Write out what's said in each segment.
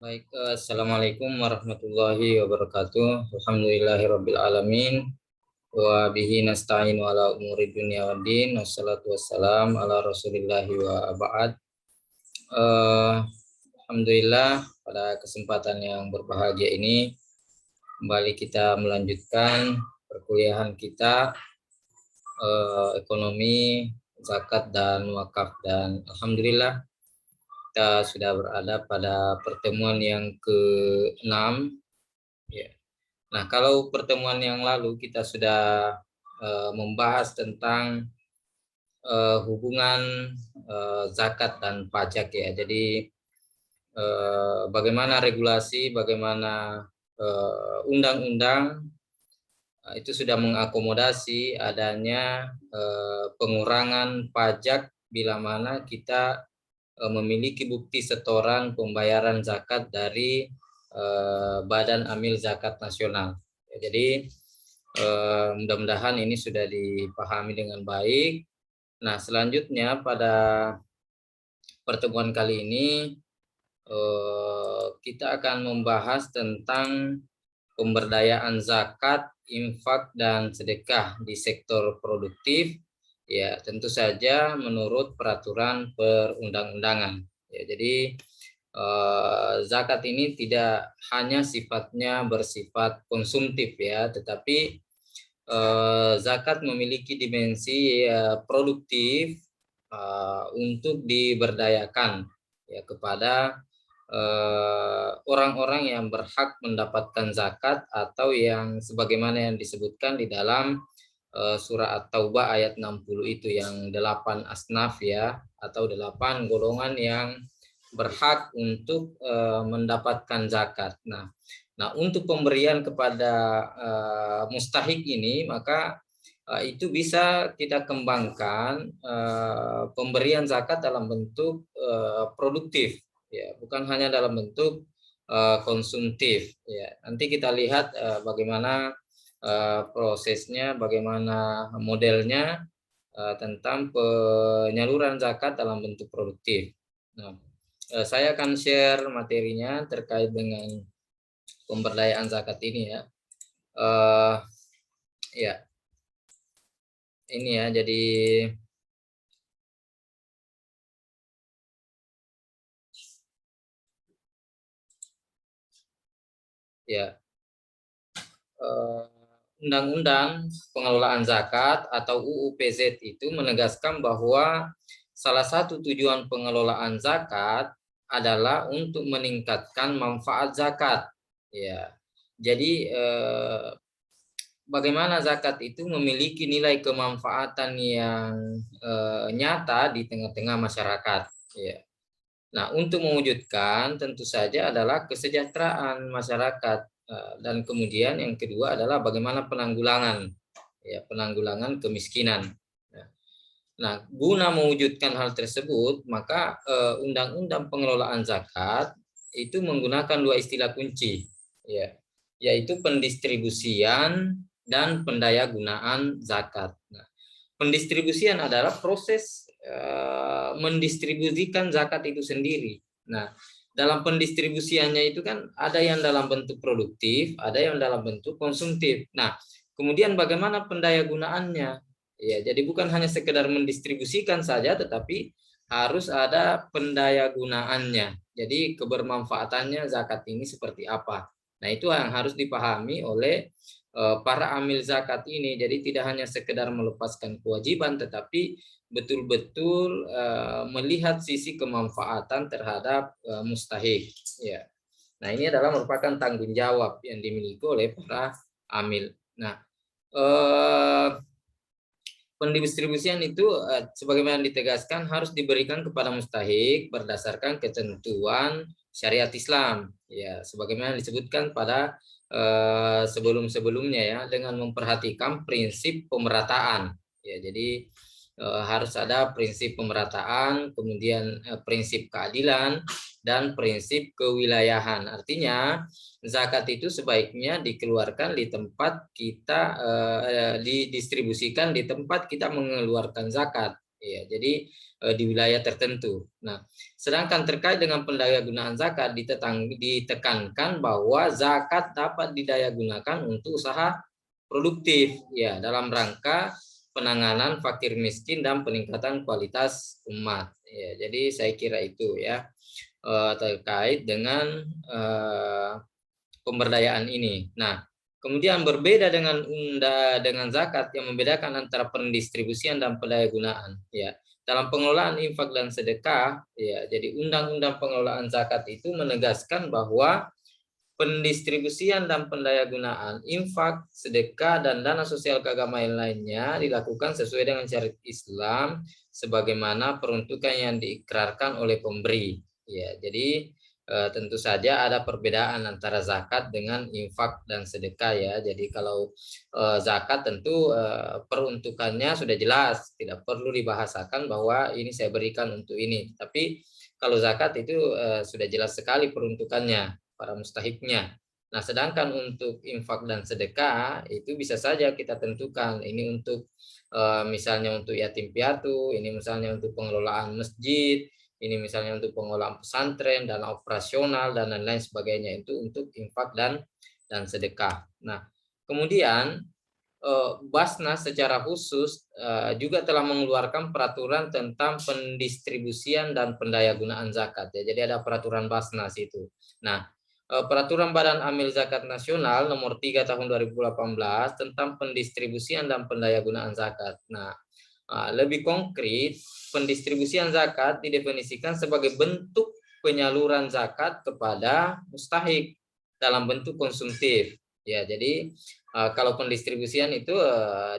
Baik, Assalamualaikum warahmatullahi wabarakatuh. Alhamdulillahirabbil alamin wa bihi nasta'in ala umuri dunya waddin. Wassalatu wassalam ala Rasulillah wa ba'd. Alhamdulillah pada kesempatan yang berbahagia ini kembali kita melanjutkan perkuliahan kita ekonomi, zakat dan wakaf, dan alhamdulillah kita sudah berada pada pertemuan yang ke-6 ya. Nah, kalau pertemuan yang lalu kita sudah membahas tentang hubungan zakat dan pajak ya. Jadi bagaimana regulasi, bagaimana undang-undang itu sudah mengakomodasi adanya pengurangan pajak bila mana kita memiliki bukti setoran pembayaran zakat dari Badan Amil Zakat Nasional. Jadi mudah-mudahan ini sudah dipahami dengan baik. Nah, selanjutnya pada pertemuan kali ini kita akan membahas tentang pemberdayaan zakat, infak, dan sedekah di sektor produktif. Ya, tentu saja menurut peraturan perundang-undangan. Ya, jadi zakat ini tidak hanya sifatnya bersifat konsumtif ya, tetapi zakat memiliki dimensi produktif untuk diberdayakan ya kepada orang-orang yang berhak mendapatkan zakat atau yang sebagaimana yang disebutkan di dalam surah At-Taubah ayat 60 itu, yang 8 asnaf ya, atau 8 golongan yang berhak untuk mendapatkan zakat. Nah, untuk pemberian kepada mustahik ini, maka itu bisa kita kembangkan pemberian zakat dalam bentuk produktif, ya, bukan hanya dalam bentuk konsumtif. Ya, nanti kita lihat bagaimana prosesnya, bagaimana modelnya tentang penyaluran zakat dalam bentuk produktif. Nah, saya akan share materinya terkait dengan pemberdayaan zakat ini ya. Ya, ini ya. Jadi ya, Undang-Undang Pengelolaan Zakat atau UU PZ itu menegaskan bahwa salah satu tujuan pengelolaan zakat adalah untuk meningkatkan manfaat zakat. Ya, jadi bagaimana zakat itu memiliki nilai kemanfaatan yang nyata di tengah-tengah masyarakat. Ya. Nah, untuk mewujudkan tentu saja adalah kesejahteraan masyarakat, dan kemudian yang kedua adalah bagaimana penanggulangan, ya, penanggulangan kemiskinan. Nah, guna mewujudkan hal tersebut, maka Undang-Undang Pengelolaan Zakat itu menggunakan dua istilah kunci, ya, yaitu pendistribusian dan pendayagunaan zakat. Nah, pendistribusian adalah proses mendistribusikan zakat itu sendiri. Nah, dalam pendistribusiannya itu kan ada yang dalam bentuk produktif, ada yang dalam bentuk konsumtif. Nah, kemudian bagaimana pendayagunaannya? Ya, jadi bukan hanya sekedar mendistribusikan saja, tetapi harus ada pendayagunaannya. Jadi kebermanfaatannya zakat ini seperti apa? Nah, itu yang harus dipahami oleh para amil zakat ini. Jadi tidak hanya sekedar melepaskan kewajiban, tetapi betul-betul melihat sisi kemanfaatan terhadap mustahik. Ya. Nah, ini adalah merupakan tanggung jawab yang dimiliki oleh para amil. Nah, pendistribusian itu sebagaimana ditegaskan harus diberikan kepada mustahik berdasarkan ketentuan syariat Islam, ya, sebagaimana disebutkan pada sebelum-sebelumnya ya, dengan memperhatikan prinsip pemerataan. Ya, jadi harus ada prinsip pemerataan, kemudian prinsip keadilan, dan prinsip kewilayahan. Artinya zakat itu sebaiknya dikeluarkan di tempat kita, didistribusikan di tempat kita mengeluarkan zakat. Ya, jadi di wilayah tertentu. Nah, sedangkan terkait dengan pendayagunaan zakat ditekankan bahwa zakat dapat didayagunakan untuk usaha produktif ya dalam rangka penanganan fakir miskin dan peningkatan kualitas umat. Ya, jadi saya kira itu ya terkait dengan pemberdayaan ini. Nah, kemudian berbeda dengan zakat yang membedakan antara pendistribusian dan pendayagunaan. Ya, dalam pengelolaan infak dan sedekah, ya, jadi undang-undang pengelolaan zakat itu menegaskan bahwa pendistribusian dan pendayagunaan infak, sedekah, dan dana sosial keagamaan lainnya dilakukan sesuai dengan syariat Islam sebagaimana peruntukan yang diikrarkan oleh pemberi. Ya, jadi tentu saja ada perbedaan antara zakat dengan infak dan sedekah ya. Jadi kalau zakat tentu peruntukannya sudah jelas, tidak perlu dibahasakan bahwa ini saya berikan untuk ini. Tapi kalau zakat itu sudah jelas sekali peruntukannya para mustahiknya. Nah, sedangkan untuk infak dan sedekah itu bisa saja kita tentukan ini untuk misalnya untuk yatim piatu, ini misalnya untuk pengelolaan masjid, ini misalnya untuk pengelolaan pesantren, dana operasional dan lain-lain sebagainya itu untuk infak dan sedekah. Nah, kemudian Basnas secara khusus juga telah mengeluarkan peraturan tentang pendistribusian dan pendayagunaan zakat ya. Jadi ada peraturan Basnas itu. Nah, peraturan Badan Amil Zakat Nasional nomor 3 tahun 2018 tentang pendistribusian dan pendayagunaan zakat. Nah, lebih konkret, pendistribusian zakat didefinisikan sebagai bentuk penyaluran zakat kepada mustahik dalam bentuk konsumtif. Ya, jadi kalau pendistribusian itu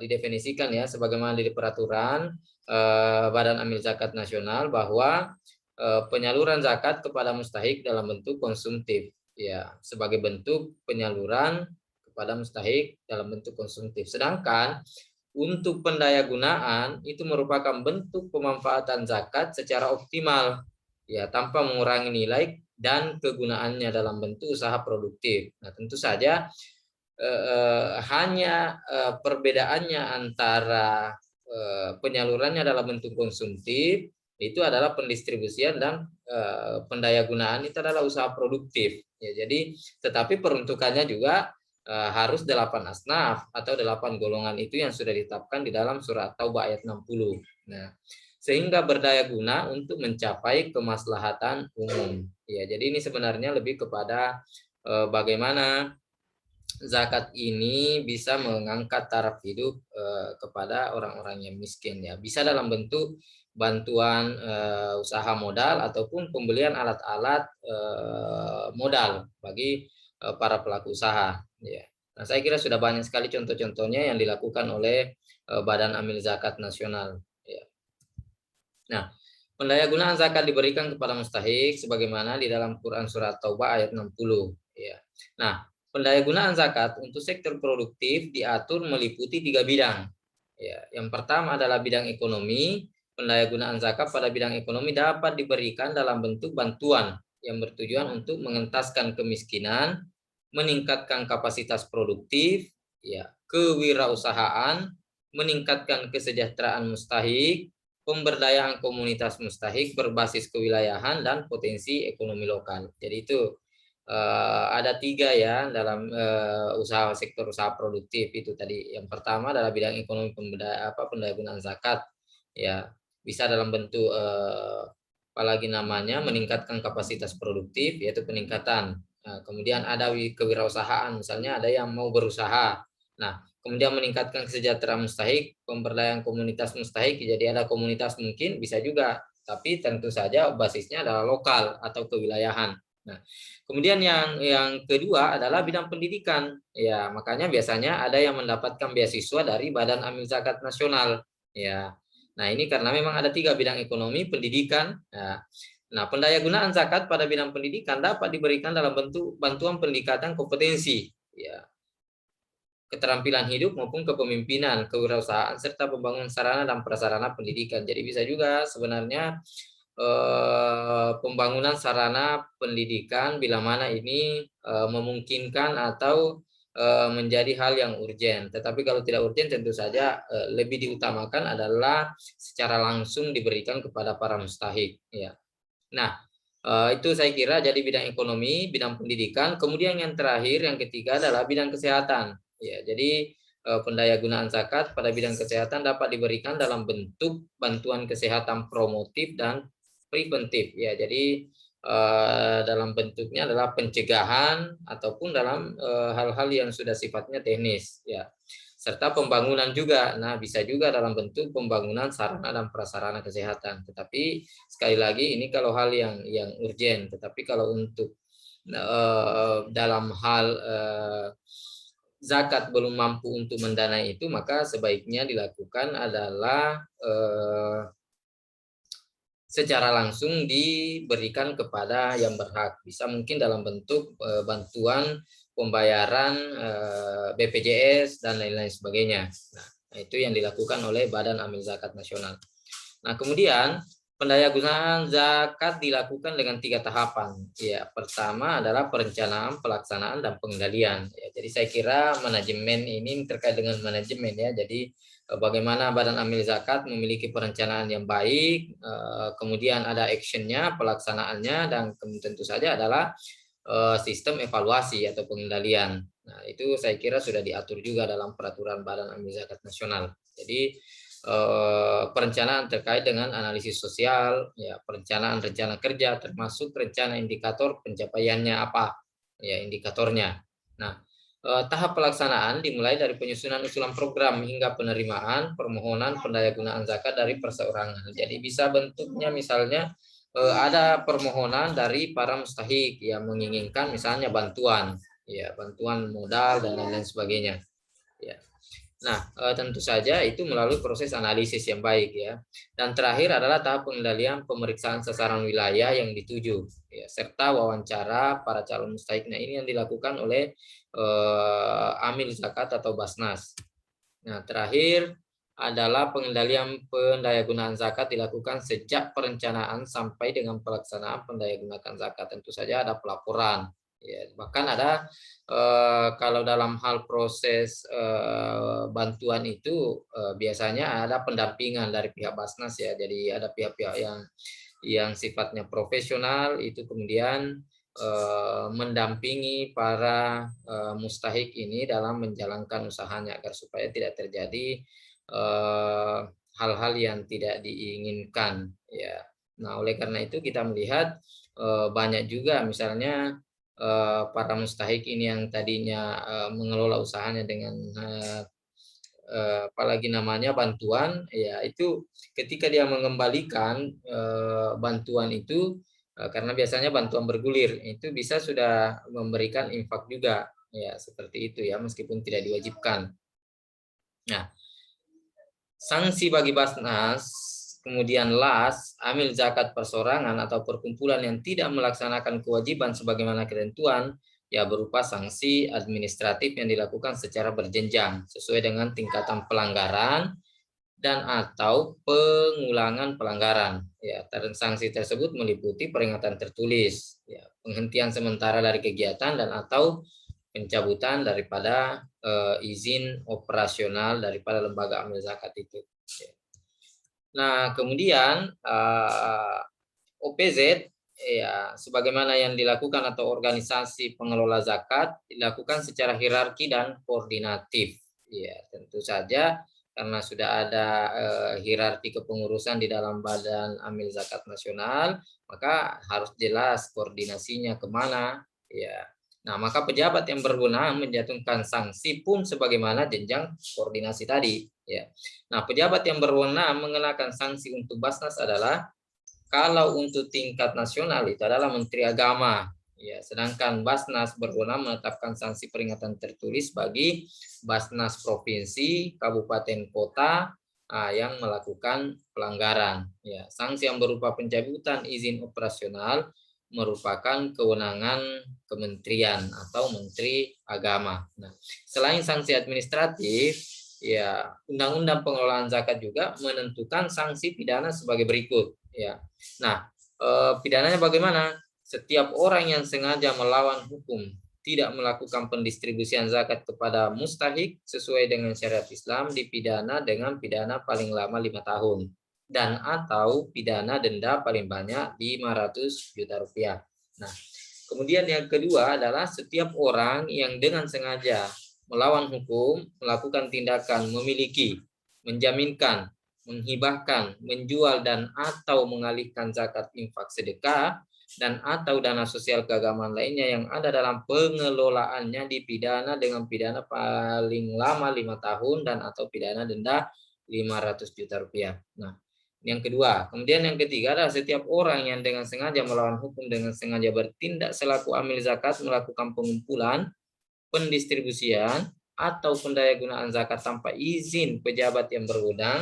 didefinisikan ya sebagaimana di peraturan Badan Amil Zakat Nasional bahwa penyaluran zakat kepada mustahik dalam bentuk konsumtif ya sebagai bentuk penyaluran kepada mustahik dalam bentuk konsumtif. Sedangkan untuk pendayagunaan itu merupakan bentuk pemanfaatan zakat secara optimal ya tanpa mengurangi nilai dan kegunaannya dalam bentuk usaha produktif. Nah, tentu saja hanya perbedaannya antara penyalurannya dalam bentuk konsumtif itu adalah pendistribusian dan pendayagunaan itu adalah usaha produktif. Ya, jadi tetapi peruntukannya juga harus 8 asnaf atau 8 golongan itu yang sudah ditetapkan di dalam surat Taubah ayat 60. Nah, sehingga berdaya guna untuk mencapai kemaslahatan umum. Ya, jadi ini sebenarnya lebih kepada bagaimana zakat ini bisa mengangkat taraf hidup kepada orang-orang yang miskin ya. Bisa dalam bentuk bantuan usaha modal ataupun pembelian alat-alat modal bagi para pelaku usaha ya. Nah, saya kira sudah banyak sekali contoh-contohnya yang dilakukan oleh Badan Amil Zakat Nasional ya. Nah, pendayagunaan zakat diberikan kepada mustahik sebagaimana di dalam Quran surat Taubah ayat 60 ya. Nah, pendayagunaan zakat untuk sektor produktif diatur meliputi 3 bidang. Ya, yang pertama adalah bidang ekonomi. Pendayagunaan zakat pada bidang ekonomi dapat diberikan dalam bentuk bantuan yang bertujuan untuk mengentaskan kemiskinan, meningkatkan kapasitas produktif, ya, kewirausahaan, meningkatkan kesejahteraan mustahik, pemberdayaan komunitas mustahik berbasis kewilayahan dan potensi ekonomi lokal. Jadi itu ada 3 ya dalam usaha sektor usaha produktif itu tadi. Yang pertama adalah bidang ekonomi pendayagunaan zakat ya bisa dalam bentuk apalagi namanya meningkatkan kapasitas produktif yaitu peningkatan. Nah, kemudian ada kewirausahaan misalnya ada yang mau berusaha. Nah, kemudian meningkatkan kesejahteraan mustahik, pemberdayaan komunitas mustahik. Jadi ada komunitas mungkin bisa juga, tapi tentu saja basisnya adalah lokal atau kewilayahan. Nah, kemudian yang kedua adalah bidang pendidikan. Ya, makanya biasanya ada yang mendapatkan beasiswa dari Badan Amil Zakat Nasional. Ya, nah ini karena memang ada 3 bidang ekonomi, pendidikan. Ya. Nah, pendayagunaan zakat pada bidang pendidikan dapat diberikan dalam bentuk bantuan peningkatan kompetensi, ya, keterampilan hidup maupun kepemimpinan, kewirausahaan serta pembangunan sarana dan prasarana pendidikan. Jadi bisa juga sebenarnya pembangunan sarana pendidikan bila mana ini memungkinkan atau menjadi hal yang urgen. Tetapi kalau tidak urgen tentu saja lebih diutamakan adalah secara langsung diberikan kepada para mustahik. Ya. Nah, itu saya kira jadi bidang ekonomi, bidang pendidikan. Kemudian yang terakhir, yang ketiga adalah bidang kesehatan. Ya, jadi pendayagunaan zakat pada bidang kesehatan dapat diberikan dalam bentuk bantuan kesehatan promotif dan preventif. Ya, jadi dalam bentuknya adalah pencegahan ataupun dalam hal-hal yang sudah sifatnya teknis. Ya, serta pembangunan juga. Nah, bisa juga dalam bentuk pembangunan sarana dan prasarana kesehatan. Tetapi sekali lagi ini kalau hal yang urgen. Tetapi kalau untuk dalam hal zakat belum mampu untuk mendanai itu, maka sebaiknya dilakukan adalah secara langsung diberikan kepada yang berhak. Bisa mungkin dalam bentuk bantuan pembayaran BPJS dan lain-lain sebagainya. Nah, itu yang dilakukan oleh Badan Amil Zakat Nasional. Nah, kemudian pendayagunaan zakat dilakukan dengan 3 tahapan. Ya, pertama adalah perencanaan, pelaksanaan, dan pengendalian. Ya, jadi saya kira manajemen ini terkait dengan manajemen ya. Jadi bagaimana Badan Amil Zakat memiliki perencanaan yang baik, kemudian ada actionnya, pelaksanaannya, dan tentu saja adalah sistem evaluasi atau pengendalian. Nah, itu saya kira sudah diatur juga dalam peraturan Badan Amil Zakat Nasional. Jadi perencanaan terkait dengan analisis sosial, ya, perencanaan rencana kerja, termasuk rencana indikator pencapaiannya apa, ya, indikatornya. Nah, tahap pelaksanaan dimulai dari penyusunan usulan program hingga penerimaan permohonan pendayagunaan zakat dari perseorangan. Jadi bisa bentuknya misalnya ada permohonan dari para mustahik yang menginginkan misalnya bantuan, ya, bantuan modal dan lain-lain sebagainya. Ya. Nah, tentu saja itu melalui proses analisis yang baik ya. Dan terakhir adalah tahap pengendalian pemeriksaan sasaran wilayah yang dituju, ya, serta wawancara para calon mustahik. Nah, ini yang dilakukan oleh Amil Zakat atau Basnas. Nah, terakhir adalah pengendalian pendayagunaan zakat dilakukan sejak perencanaan sampai dengan pelaksanaan pendayagunaan zakat. Tentu saja ada pelaporan. Ya, bahkan ada kalau dalam hal proses bantuan itu biasanya ada pendampingan dari pihak Basnas ya. Jadi ada pihak-pihak yang sifatnya profesional itu kemudian mendampingi para mustahik ini dalam menjalankan usahanya agar supaya tidak terjadi hal-hal yang tidak diinginkan ya. Nah, oleh karena itu kita melihat banyak juga misalnya para mustahik ini yang tadinya mengelola usahanya dengan apalagi namanya bantuan ya, itu ketika dia mengembalikan bantuan itu karena biasanya bantuan bergulir itu bisa sudah memberikan infak juga ya, seperti itu ya, meskipun tidak diwajibkan. Nah, sanksi bagi Basnas kemudian LAS, amil zakat persorangan atau perkumpulan yang tidak melaksanakan kewajiban sebagaimana ketentuan ya berupa sanksi administratif yang dilakukan secara berjenjang sesuai dengan tingkatan pelanggaran dan atau pengulangan pelanggaran. Ya, sanksi tersebut meliputi peringatan tertulis, ya, penghentian sementara dari kegiatan dan atau pencabutan daripada izin operasional daripada lembaga amil zakat itu. Ya. Nah, kemudian OPZ ya sebagaimana yang dilakukan atau organisasi pengelola zakat dilakukan secara hierarki dan koordinatif. Ya, tentu saja karena sudah ada hierarki kepengurusan di dalam Badan Amil Zakat Nasional, maka harus jelas koordinasinya kemana. Ya, nah maka pejabat yang berwenang menjatuhkan sanksi pun sebagaimana jenjang koordinasi tadi. Ya, nah pejabat yang berwenang mengenakan sanksi untuk Basnas adalah kalau untuk tingkat nasional itu adalah Menteri Agama. Ya, sedangkan Basnas berwenang menetapkan sanksi peringatan tertulis bagi Basnas provinsi, kabupaten, kota yang melakukan pelanggaran. Ya, sanksi yang berupa pencabutan izin operasional merupakan kewenangan kementerian atau Menteri Agama. Nah, selain sanksi administratif, ya Undang-Undang Pengelolaan Zakat juga menentukan sanksi pidana sebagai berikut. Ya, nah pidananya bagaimana? Setiap orang yang sengaja melawan hukum tidak melakukan pendistribusian zakat kepada mustahik sesuai dengan syariat Islam dipidana dengan pidana paling lama 5 tahun dan atau pidana denda paling banyak 500 juta rupiah. Nah, kemudian yang kedua adalah setiap orang yang dengan sengaja melawan hukum, melakukan tindakan memiliki, menjaminkan, menghibahkan, menjual dan atau mengalihkan zakat, infak, sedekah dan atau dana sosial keagamaan lainnya yang ada dalam pengelolaannya dipidana dengan pidana paling lama 5 tahun dan atau pidana denda 500 juta rupiah. Nah, yang kedua. Kemudian yang ketiga adalah setiap orang yang dengan sengaja melawan hukum, dengan sengaja bertindak selaku amil zakat, melakukan pengumpulan, pendistribusian, atau pendayagunaan zakat tanpa izin pejabat yang berwenang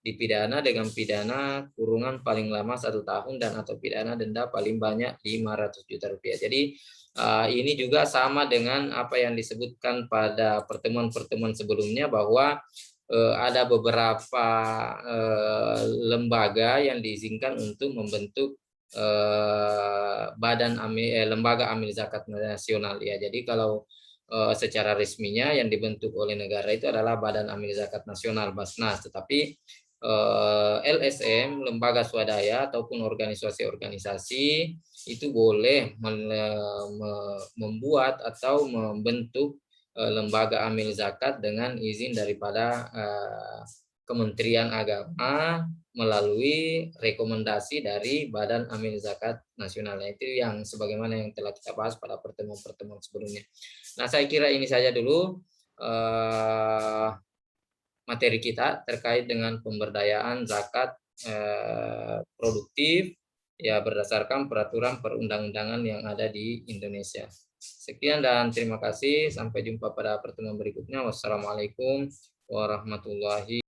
dipidana dengan pidana kurungan paling lama 1 tahun dan atau pidana denda paling banyak 500 juta rupiah. Jadi ini juga sama dengan apa yang disebutkan pada pertemuan-pertemuan sebelumnya bahwa ada beberapa lembaga yang diizinkan untuk membentuk lembaga amil zakat nasional ya. Jadi kalau secara resminya yang dibentuk oleh negara itu adalah Badan Amil Zakat Nasional Basnas, tetapi LSM, lembaga swadaya ataupun organisasi-organisasi itu boleh membuat atau membentuk lembaga amil zakat dengan izin daripada Kementerian Agama melalui rekomendasi dari Badan Amil Zakat Nasional. Itu yang sebagaimana yang telah kita bahas pada pertemuan-pertemuan sebelumnya. Nah, saya kira ini saja dulu materi kita terkait dengan pemberdayaan zakat produktif ya berdasarkan peraturan perundang-undangan yang ada di Indonesia. Sekian dan terima kasih. Sampai jumpa pada pertemuan berikutnya. Wassalamualaikum warahmatullahi